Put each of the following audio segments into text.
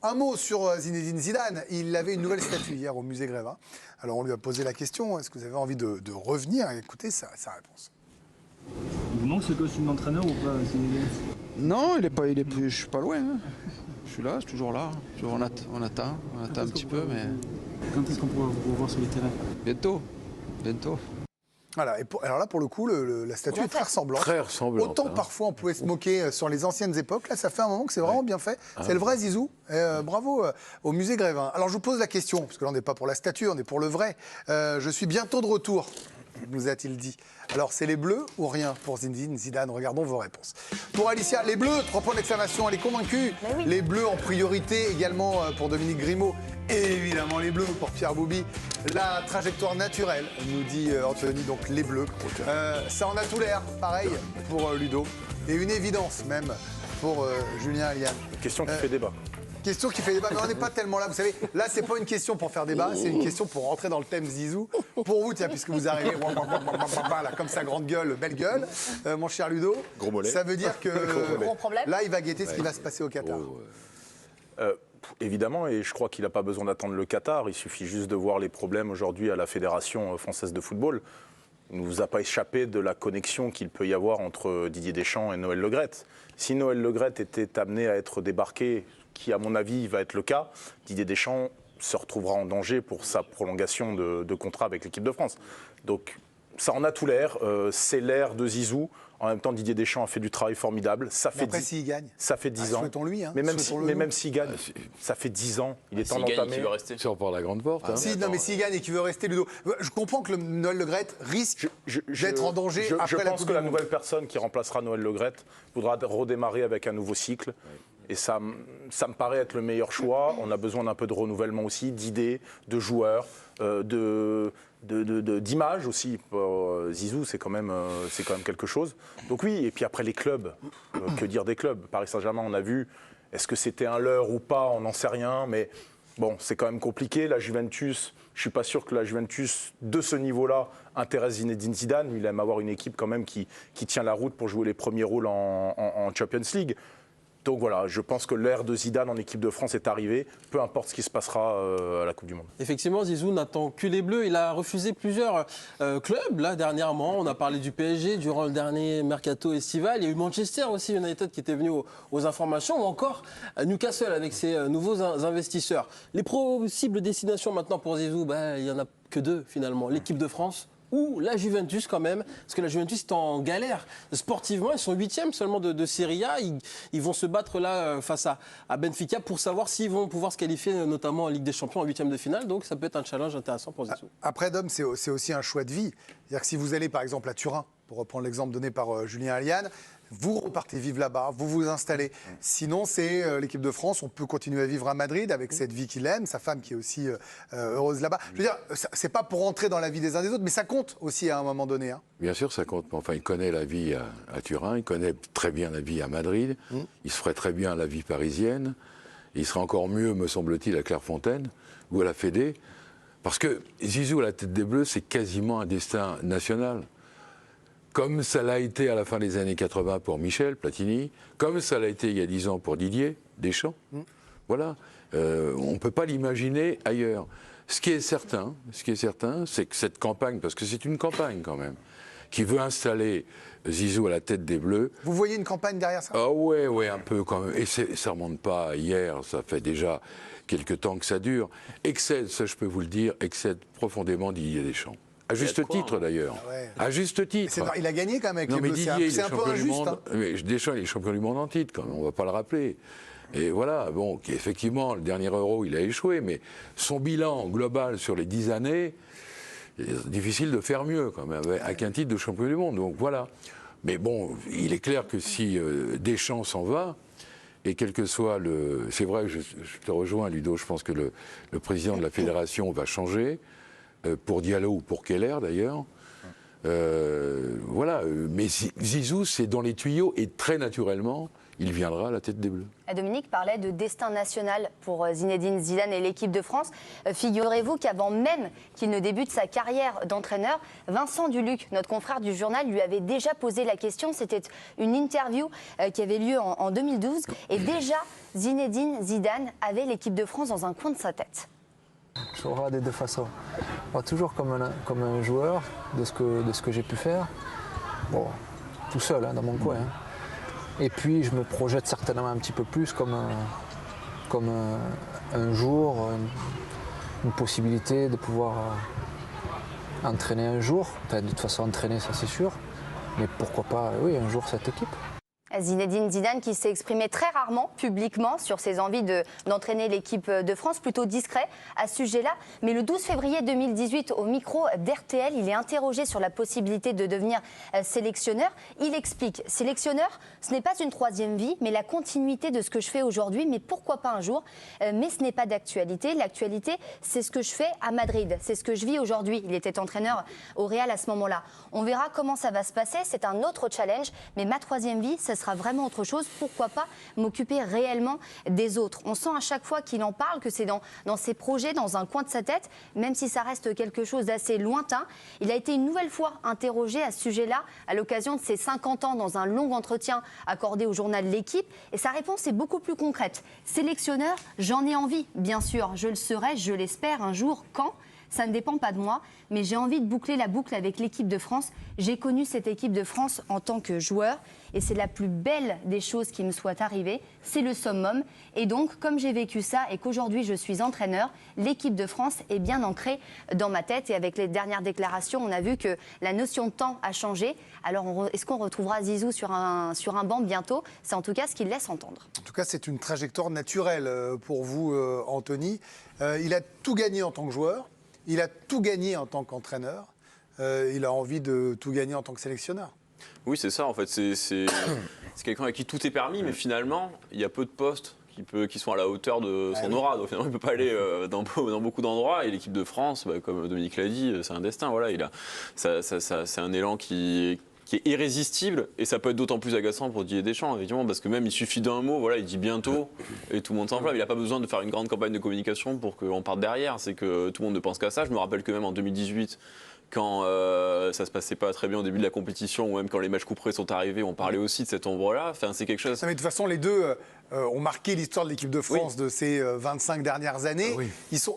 Un mot sur Zinedine Zidane. Il avait une nouvelle statue hier au musée Grévin. Alors on lui a posé la question, est-ce que vous avez envie de revenir et écouter sa réponse? Il vous manque ce costume d'entraîneur ou pas, Zinedine? Non, je suis pas loin. Hein. Je suis là, je suis toujours là. On attend un petit peu, mais... Quand est-ce qu'on pourra vous revoir sur les terrains? Bientôt. Voilà, alors là, pour le coup, la statue est très ressemblante. Très ressemblante. Autant parfois on pouvait se moquer sur les anciennes époques, là ça fait un moment que c'est vraiment bien fait. C'est le vrai Zizou. Bravo au musée Grévin. Alors je vous pose la question, parce que là on n'est pas pour la statue, on est pour le vrai. Je suis bientôt de retour, nous a-t-il dit. Alors c'est les bleus ou rien pour Zinedine Zidane? Regardons vos réponses. Pour Alicia, les bleus, 3 points d'exclamation, elle est convaincue. Oui. Les bleus en priorité également pour Dominique Grimaud. Et évidemment les bleus pour Pierre Bouby. La trajectoire naturelle, nous dit Anthony, donc les bleus. Ça en a tout l'air, pareil pour Ludo. Et une évidence même pour Julien Aliane. Question qui fait débat. Question qui fait débat, mais on n'est pas tellement là. Vous savez, là, c'est pas une question pour faire débat, c'est une question pour rentrer dans le thème Zizou. Pour vous, tiens, puisque vous arrivez là, comme sa grande gueule, belle gueule, mon cher Ludo, Gros mollet. ça veut dire que Gros problème. là, il va guetter ce qui va se passer au Qatar. Évidemment, et je crois qu'il n'a pas besoin d'attendre le Qatar. Il suffit juste de voir les problèmes aujourd'hui à la Fédération française de football. Il ne vous a pas échappé de la connexion qu'il peut y avoir entre Didier Deschamps et Noël Le Graët. Si Noël Le Graët était amené à être débarqué, qui à mon avis va être le cas, Didier Deschamps se retrouvera en danger pour sa prolongation de contrat avec l'équipe de France. Donc ça en a tout l'air, c'est l'ère de Zizou. En même temps, Didier Deschamps a fait du travail formidable. Ça fait après, s'il gagne, ça fait 10 ans. souhaitons-lui. Hein, mais même s'il gagne, ça fait 10 ans. Il est temps d'entamer. Si on part la grande porte. Non, mais s'il gagne et qu'il veut rester, Ludo, je comprends que Noël Le Graët risque d'être en danger après la Coupe du Monde. Je pense que la nouvelle personne qui remplacera Noël Le Graët voudra redémarrer avec un nouveau cycle. Et ça me paraît être le meilleur choix. On a besoin d'un peu de renouvellement aussi, d'idées, de joueurs, d'images aussi. Zizou, c'est quand même quelque chose. Donc oui, et puis après les clubs, que dire des clubs? Paris Saint-Germain, on a vu, est-ce que c'était un leurre ou pas? On n'en sait rien, mais bon, c'est quand même compliqué. La Juventus, je ne suis pas sûr que la Juventus, de ce niveau-là, intéresse Zinedine Zidane. Il aime avoir une équipe quand même qui tient la route pour jouer les premiers rôles en Champions League. Donc voilà, je pense que l'ère de Zidane en équipe de France est arrivée, peu importe ce qui se passera à la Coupe du Monde. Effectivement, Zizou n'attend que les Bleus. Il a refusé plusieurs clubs, là, dernièrement. On a parlé du PSG durant le dernier mercato estival. Il y a eu Manchester aussi, United, qui était venu aux informations, ou encore Newcastle avec ses nouveaux investisseurs. Les possibles destinations maintenant pour Zizou, il n'y en a que 2 finalement. L'équipe de France ou la Juventus quand même, parce que la Juventus est en galère. Sportivement, ils sont 8e seulement de Serie A. Ils vont se battre là face à Benfica pour savoir s'ils vont pouvoir se qualifier notamment en Ligue des Champions en 8e de finale. Donc ça peut être un challenge intéressant pour Zizou. Après, Dom, c'est aussi un choix de vie. C'est-à-dire que si vous allez par exemple à Turin, pour reprendre l'exemple donné par Julien Aliane, vous repartez vivre là-bas, vous vous installez. Sinon, c'est l'équipe de France. On peut continuer à vivre à Madrid avec cette vie qu'il aime, sa femme qui est aussi heureuse là-bas. Je veux dire, c'est pas pour rentrer dans la vie des uns des autres, mais ça compte aussi à un moment donné. Hein. Bien sûr, ça compte. Enfin, il connaît la vie à Turin, il connaît très bien la vie à Madrid. Il se ferait très bien la vie parisienne. Il serait encore mieux, me semble-t-il, à Clairefontaine ou à la Fédé. Parce que Zizou à la tête des Bleus, c'est quasiment un destin national. Comme ça l'a été à la fin des années 80 pour Michel Platini, comme ça l'a été il y a 10 ans pour Didier Deschamps. Voilà. On ne peut pas l'imaginer ailleurs. Ce qui est certain, c'est que cette campagne, parce que c'est une campagne quand même, qui veut installer Zizou à la tête des Bleus. Vous voyez une campagne derrière ça? Ah ouais, un peu quand même. Et ça ne remonte pas hier, ça fait déjà quelques temps que ça dure. Excède, ça je peux vous le dire, excède profondément Didier Deschamps. À juste titre d'ailleurs. Ah ouais. À juste titre. Il a gagné quand même avec non, les mais Bleus. Didier, C'est un peu injuste. Hein. Mais Deschamps, il est champion du monde en titre, quand même, on ne va pas le rappeler. Et voilà, bon, effectivement, le dernier Euro, il a échoué, mais son bilan global sur les 10 années, c'est difficile de faire mieux, quand même, avec un titre de champion du monde. Donc voilà. Mais bon, il est clair que si Deschamps s'en va, et quel que soit le... C'est vrai, je te rejoins, Ludo, je pense que le président de la fédération va changer, pour Diallo ou pour Keller, d'ailleurs. Voilà, mais Zizou, c'est dans les tuyaux, et très naturellement, il viendra à la tête des Bleus. Dominique parlait de destin national pour Zinedine Zidane et l'équipe de France. Figurez-vous qu'avant même qu'il ne débute sa carrière d'entraîneur, Vincent Duluc, notre confrère du journal, lui avait déjà posé la question. C'était une interview qui avait lieu en 2012. Et déjà, Zinedine Zidane avait l'équipe de France dans un coin de sa tête. Je regarde des deux façons. Moi, toujours comme un joueur de ce que j'ai pu faire. Bon, tout seul, hein, dans mon coin. Hein. Et puis, je me projette certainement un petit peu plus comme un jour, une possibilité de pouvoir entraîner un jour. Enfin, de toute façon, entraîner, ça c'est sûr. Mais pourquoi pas, oui, un jour, cette équipe. Zinedine Zidane qui s'est exprimé très rarement publiquement sur ses envies d'entraîner l'équipe de France, plutôt discret à ce sujet-là. Mais le 12 février 2018, au micro d'RTL, il est interrogé sur la possibilité de devenir sélectionneur. Il explique, sélectionneur, ce n'est pas une troisième vie, mais la continuité de ce que je fais aujourd'hui, mais pourquoi pas un jour. Mais ce n'est pas d'actualité. L'actualité, c'est ce que je fais à Madrid. C'est ce que je vis aujourd'hui. Il était entraîneur au Real à ce moment-là. On verra comment ça va se passer. C'est un autre challenge, mais ma troisième vie, ça sera vraiment autre chose. Pourquoi pas m'occuper réellement des autres? On sent à chaque fois qu'il en parle que c'est dans ses projets, dans un coin de sa tête, même si ça reste quelque chose d'assez lointain. Il a été une nouvelle fois interrogé à ce sujet-là à l'occasion de ses 50 ans dans un long entretien accordé au journal L'Équipe. Et sa réponse est beaucoup plus concrète. Sélectionneur, j'en ai envie, bien sûr. Je le serai, je l'espère, un jour. Quand ? Ça ne dépend pas de moi, mais j'ai envie de boucler la boucle avec l'équipe de France. J'ai connu cette équipe de France en tant que joueur et c'est la plus belle des choses qui me soit arrivée. C'est le summum. Et donc, comme j'ai vécu ça et qu'aujourd'hui je suis entraîneur, l'équipe de France est bien ancrée dans ma tête. Et avec les dernières déclarations, on a vu que la notion de temps a changé. Alors, est-ce qu'on retrouvera Zizou sur un banc bientôt? C'est en tout cas ce qu'il laisse entendre. En tout cas, c'est une trajectoire naturelle pour vous, Anthony. Il a tout gagné en tant que joueur. Il a tout gagné en tant qu'entraîneur. Il a envie de tout gagner en tant que sélectionneur. Oui, c'est ça. En fait, c'est quelqu'un avec qui tout est permis, mais finalement, il y a peu de postes qui sont à la hauteur de son aura. Donc finalement, il ne peut pas aller dans beaucoup d'endroits. Et l'équipe de France, comme Dominique l'a dit, c'est un destin. Voilà, c'est un élan qui est irrésistible, et ça peut être d'autant plus agaçant pour Didier Deschamps, évidemment, parce que même il suffit d'un mot, voilà, il dit bientôt, et tout le monde s'enflamme. Il n'a pas besoin de faire une grande campagne de communication pour qu'on parte derrière, c'est que tout le monde ne pense qu'à ça. Je me rappelle que même en 2018, quand ça se passait pas très bien au début de la compétition, ou même quand les matchs couperets sont arrivés, on parlait aussi de cette ombre-là. Enfin, c'est quelque chose. Mais de toute façon, les deux ont marqué l'histoire de l'équipe de France de ces 25 dernières années. Oui.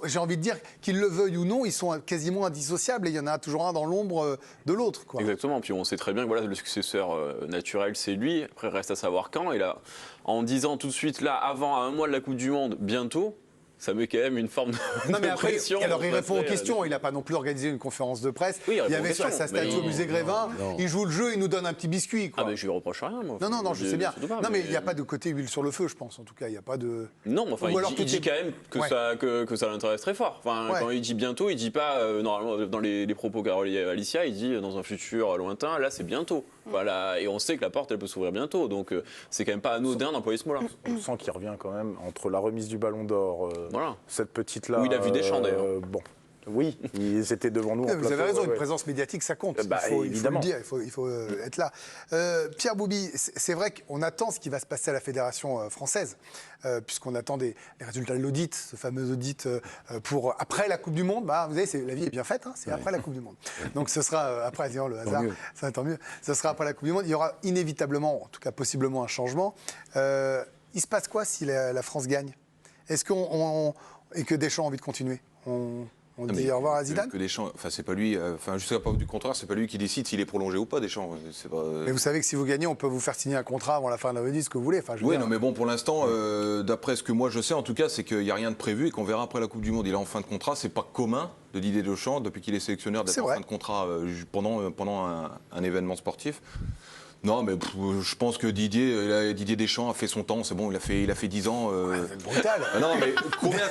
J'ai envie de dire, qu'ils le veuillent ou non, ils sont quasiment indissociables et il y en a toujours un dans l'ombre de l'autre. Exactement. Puis on sait très bien que voilà, le successeur naturel, c'est lui. Après, reste à savoir quand. Et là, en disant tout de suite, là, à un mois de la Coupe du Monde, bientôt, ça met quand même une forme de pression. Alors il répond aux questions, il n'a pas non plus organisé une conférence de presse. Oui, il y avait sa statue au musée Grévin, il joue le jeu, il nous donne un petit biscuit. Ah mais je lui reproche rien, moi. Non, je sais bien. Non, mais il n'y a pas de côté huile sur le feu, je pense, en tout cas, il n'y a pas de... Non, mais enfin, il dit quand même que ça l'intéresse très fort. Enfin, quand il dit bientôt, il ne dit pas, normalement, dans les propos qu'a relié Alicia, il dit dans un futur lointain, là c'est bientôt. Voilà, et on sait que la porte, elle peut s'ouvrir bientôt, donc c'est quand même pas anodin d'employer ce mot-là. On sent qu'il revient quand même entre la remise du Ballon d'Or, cette petite-là. Où il a vu Deschamps d'ailleurs. Bon. Oui, ils étaient devant nous. Vous avez raison, une présence médiatique, ça compte. Il faut le dire, il faut être là. Pierre Bouby, c'est vrai qu'on attend ce qui va se passer à la Fédération française, puisqu'on attend les résultats de l'audit, ce fameux audit pour après la Coupe du Monde. Bah, vous savez, la vie est bien faite, hein, c'est après la Coupe du Monde. Donc ce sera après, disons, le hasard, ça va tant mieux. Ce sera après la Coupe du Monde. Il y aura inévitablement, en tout cas possiblement, un changement. Il se passe quoi si la France gagne? Est-ce et que Deschamps a envie de continuer? On dit au revoir à Zidane. Que Deschamps, enfin c'est pas lui, jusqu'à pas du contraire, c'est pas lui qui décide s'il est prolongé ou pas, Deschamps. Pas, Mais vous savez que si vous gagnez, on peut vous faire signer un contrat avant la fin de la vedie, ce que vous voulez. Enfin, non, mais bon, pour l'instant, d'après ce que moi je sais, en tout cas, c'est qu'il n'y a rien de prévu et qu'on verra après la Coupe du Monde. Il est en fin de contrat, c'est pas commun de Didier Deschamps depuis qu'il est sélectionneur d'être en fin de contrat pendant un événement sportif. Non, mais je pense que Didier Deschamps a fait son temps, c'est bon, il a fait 10 ans. C'est brutal. Non, mais combien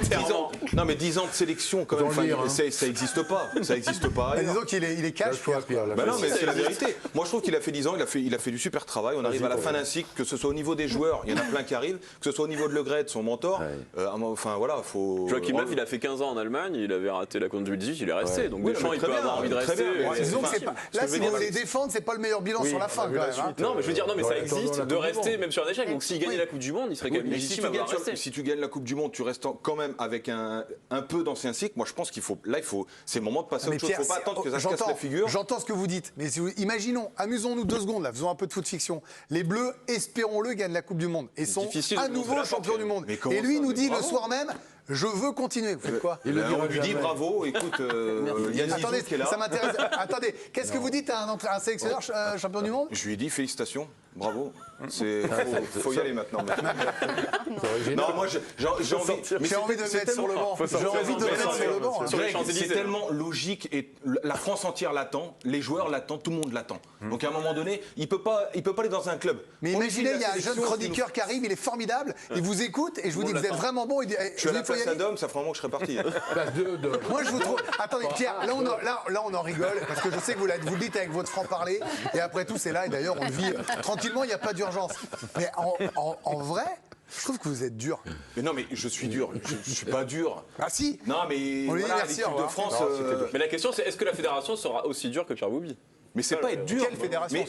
10 ans. Non, mais 10 ans de sélection, quand même, ça n'existe pas. Ça n'existe pas. Disons qu'il est cash. Non, mais c'est la vérité. Moi, je trouve qu'il a fait 10 ans, il a fait du super travail. On arrive à la fin d'un cycle, que ce soit au niveau des joueurs, il y en a plein qui arrivent, que ce soit au niveau de Le Gret, son mentor. Enfin, voilà, faut. Joachim Löw, il a fait 15 ans en Allemagne, il avait raté la Coupe 2018, il est resté. Donc Deschamps, il peut avoir envie de rester. Disons que là, si vous voulez défendre, c'est pas le meilleur bilan sur la fin quand même. Hein. Non, mais je veux dire, non, mais ça existe de Coupe du rester Monde. même sur un échec. Donc s'il gagnait Oui. la Coupe du Monde, il serait quand même Mais légitime à vouloir rester. si tu gagnes la Coupe du Monde, tu restes quand même avec un peu d'ancien cycle. Moi, je pense qu'il faut. Là, c'est le moment de passer à Mais autre chose. Il Pierre, ne faut pas attendre que ça se casse la figure. J'entends ce que vous dites, mais imaginons, amusons-nous 2 secondes là, faisons un peu de foot fiction. Les Bleus, espérons-le, gagnent la Coupe du Monde et sont difficile de à montrer nouveau la champions du monde. Mais comment Et lui ça, nous mais dit le bravo. soir même, je veux continuer. Vous faites quoi? On lui dit bravo. Écoute, il y a Attendez, Zizou qui est là. ça m'intéresse. Attendez, qu'est-ce que vous dites à un sélectionneur champion du monde? Je lui ai dit félicitations, bravo. Faut y aller maintenant. Non, moi j'ai J'ai envie de me mettre sur le banc. J'ai envie de me mettre sur le banc. Sur les Greg, Champs-Élysées. c'est tellement logique et la France entière l'attend, les joueurs l'attendent, tout le monde l'attend. Donc à un moment donné, il peut pas aller dans un club. Mais On lui imaginez, dit il y a la un jeune sélection, chroniqueur qui arrive, il est formidable, il vous écoute et je vous dis, vous êtes vraiment bon. Il dit, Je suis à la il faut y place aller. d'Adam, ça fera un moment que je serais parti. Moi, je vous trouve. Attendez, Pierre, là, on en rigole, parce que je sais que vous le dites avec votre franc-parler, et après tout, c'est là, et d'ailleurs, on le vit tranquillement, il n'y a pas d'urgence. Mais en vrai, je trouve que vous êtes dur. Mais non, mais je suis dur. Je suis pas dur. Ah si. Non, mais On lui dit voilà, merci, l'équipe au de revoir. France. Mais la question, c'est est-ce que la fédération sera aussi dure que Pierre Boubi? Mais c'est pas être dur. Quelle fédération?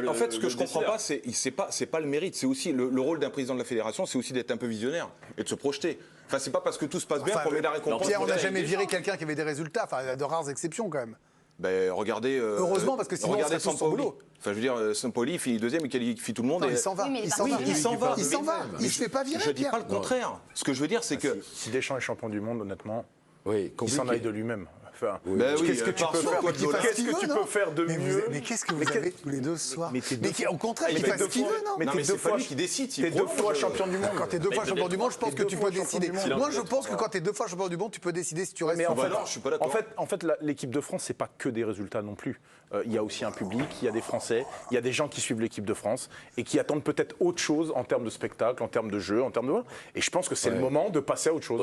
Mais en fait, ce que je comprends décideur. pas, c'est pas le mérite. C'est aussi le rôle d'un président de la fédération, c'est aussi d'être un peu visionnaire et de se projeter. Enfin, c'est pas parce que tout se passe bien Enfin, qu'on met la récompense. Pierre, on n'a pour jamais les viré gens. quelqu'un qui avait des résultats, enfin, il y a de rares exceptions quand même. Ben, regardez. Heureusement, parce que sinon, on regardez serait tous au boulot. Enfin, je veux dire, Sampoli, il finit deuxième, il qualifie tout le monde. Non, et- il s'en va. Oui, mais Il il s'en part. va. Oui, il s'en va. Il s'en va. Il se fait pas virer, Je dis Pierre. pas le contraire. Ce que je veux dire, c'est que. Si Deschamps est champion du monde, honnêtement, Oui, il s'en compliqué. aille de lui-même. Enfin, Ben oui, qu'est-ce que tu par peux sur faire toi, Qu'il fasse Qu'est-ce ce qu'il que veut, tu non peux faire de mieux Mais qu'est-ce que vous Mais avez tous les deux ce soir? mais t'es deux- Mais au contraire, il t'es fasse deux ce qu'il fois- veut, non? mais Non, t'es mais deux c'est pas fois lui qui décide. T'es 2 fois champion du monde. Quand t'es 2 fois il champion devait du monde, je pense être que deux tu fois peux champion décider. du monde. Moi, je pense que quand t'es 2 fois champion du monde, tu peux décider si tu restes. Mais en ou fait, pas. non, je suis pas d'accord. En fait, l'équipe de France, c'est pas que des résultats non plus. Il y a aussi un public, il y a des Français, il y a des gens qui suivent l'équipe de France et qui attendent peut-être autre chose en termes de spectacle, en termes de jeu, en termes de. Et je pense que c'est le moment de passer à autre chose.